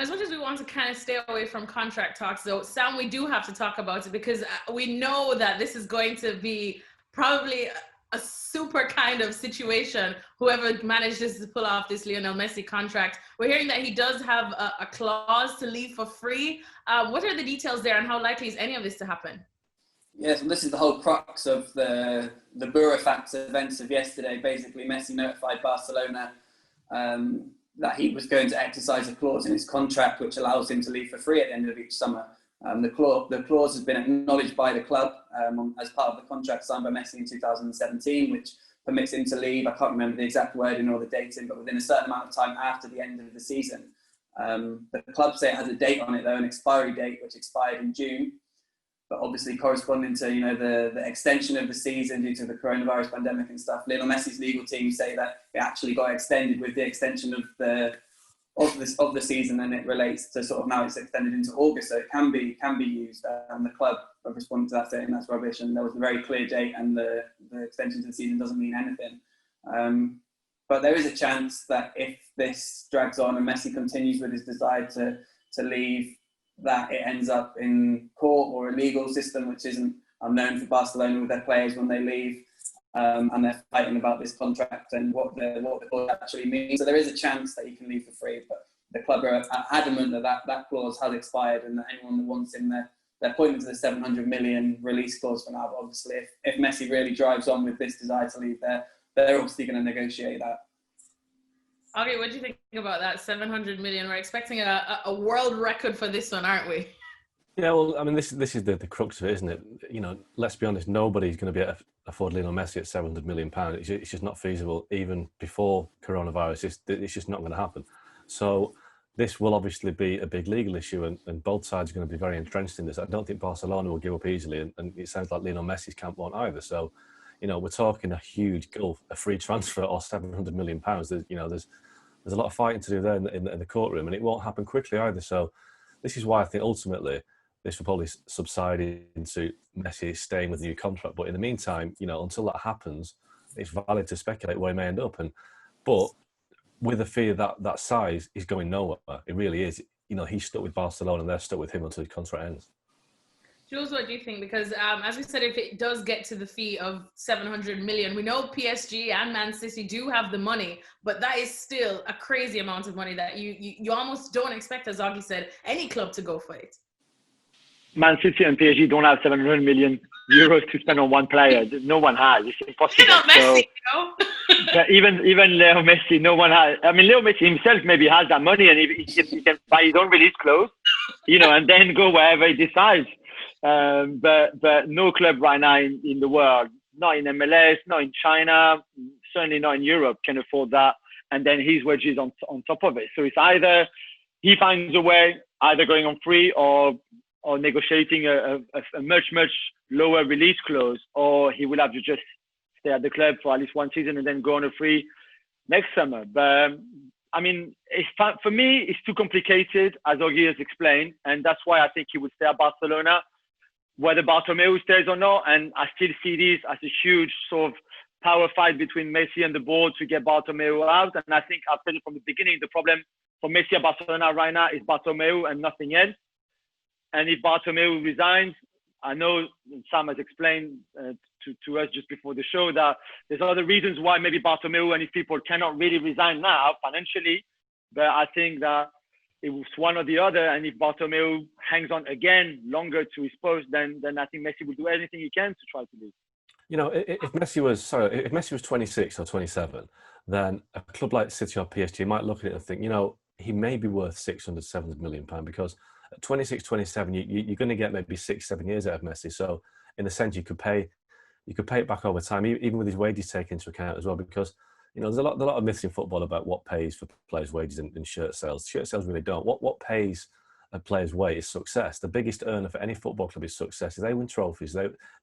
as much as we want to kind of stay away from contract talks, though, Sam, we do have to talk about it because we know that this is going to be probably a super kind of situation, whoever manages to pull off this Lionel Messi contract. We're hearing that he does have a clause to leave for free. What are the details there, and how likely is any of this to happen? Yes, well, this is the whole crux of the Burofax events of yesterday. Basically, Messi notified Barcelona that he was going to exercise a clause in his contract which allows him to leave for free at the end of each summer. The clause has been acknowledged by the club as part of the contract signed by Messi in 2017, which permits him to leave. I can't remember the exact wording or the dating, but within a certain amount of time after the end of the season. The club say it has a date on it, though, an expiry date, which expired in June. But obviously corresponding to the extension of the season due to the coronavirus pandemic and stuff, Lionel Messi's legal team say that it actually got extended with the extension of the season, and it relates to sort of now it's extended into August, so it can be used. And the club have responded to that saying that's rubbish, and there was a very clear date, and the extension to the season doesn't mean anything. But there is a chance that if this drags on and Messi continues with his desire to leave, that it ends up in court or a legal system, which isn't unknown for Barcelona with their players when they leave, and they're fighting about this contract and what the clause actually means. So there is a chance that he can leave for free, but the club are adamant that clause has expired, and that anyone that wants him, they're pointing to the 700 million release clause for now. But obviously, if Messi really drives on with this desire to leave, they're obviously going to negotiate that. Okay, what do you think about that 700 million? We're expecting a world record for this one, aren't we? Yeah, well, I mean, this is the crux of it, isn't it? You know, let's be honest, nobody's going to be able to afford Lionel Messi at £700 million. It's just not feasible, even before coronavirus. It's just not going to happen. So this will obviously be a big legal issue, and both sides are going to be very entrenched in this. I don't think Barcelona will give up easily, and it sounds like Lionel Messi's camp won't either. So, you know, we're talking a huge gulf, a free transfer or £700 million. There's a lot of fighting to do there in the courtroom, and it won't happen quickly either. So this is why I think ultimately this will probably subside into Messi staying with the new contract. But in the meantime, you know, until that happens, it's valid to speculate where he may end up. But with a fee of that size, he's going nowhere. It really is. You know, he's stuck with Barcelona and they're stuck with him until his contract ends. Jules, what do you think? Because as we said, if it does get to the fee of 700 million, we know PSG and Man City do have the money, but that is still a crazy amount of money that you almost don't expect, as Augie said, any club to go for it. Man City and PSG don't have 700 million euros to spend on one player. No one has. It's impossible. Messi, you know? even Leo Messi, no one has. I mean, Leo Messi himself maybe has that money, and he can buy his own release clause, you know, and then go wherever he decides. But no club right now in the world, not in MLS, not in China, certainly not in Europe, can afford that. And then his wages on top of it. So it's either he finds a way, either going on free or negotiating a much lower release clause, or he will have to just stay at the club for at least one season and then go on a free next summer. But I mean, for me, it's too complicated, as Augie has explained, and that's why I think he would stay at Barcelona, whether Bartomeu stays or not. And I still see this as a huge sort of power fight between Messi and the board to get Bartomeu out. And I think I've said it from the beginning, the problem for Messi at Barcelona right now is Bartomeu and nothing else. And if Bartomeu resigns, I know Sam has explained to us just before the show that there's other reasons why maybe Bartomeu and his people cannot really resign now financially. But I think that it was one or the other. And if Bartomeu hangs on again longer to his post, then I think Messi will do anything he can to try to leave. You know, if Messi was 26 or 27, then a club like City or PSG might look at it and think, you know, he may be worth 600, 700 million pounds, because at 26, 27, you're going to get maybe 6-7 years out of Messi. So in a sense, you could pay it back over time, even with his wages taken into account as well, because, you know, there's a lot of myths in football about what pays for players' wages and shirt sales. Shirt sales really don't. What pays a player's weight is success. The biggest earner for any football club is success. They win trophies.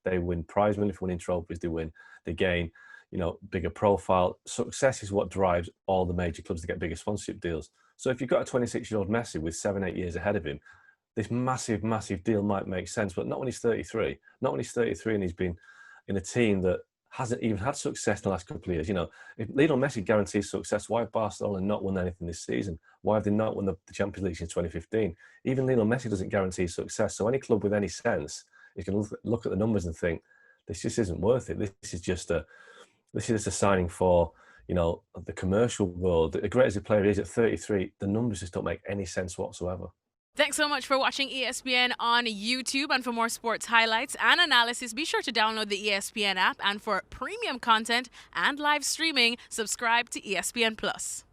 They win prize money for winning trophies. They gain, you know, bigger profile. Success is what drives all the major clubs to get bigger sponsorship deals. So if you've got a 26-year-old Messi with 7-8 years ahead of him, this massive deal might make sense, but not when he's 33. Not when he's 33 and he's been in a team that hasn't even had success in the last couple of years. You know, if Lionel Messi guarantees success, why have Barcelona not won anything this season? Why have they not won the Champions League since 2015? Even Lionel Messi doesn't guarantee success. So any club with any sense is going to look at the numbers and think, this just isn't worth it. This is just a signing for, you know, the commercial world. As great as a player is at 33, the numbers just don't make any sense whatsoever. Thanks so much for watching ESPN on YouTube. And for more sports highlights and analysis, be sure to download the ESPN app. And for premium content and live streaming, subscribe to ESPN Plus.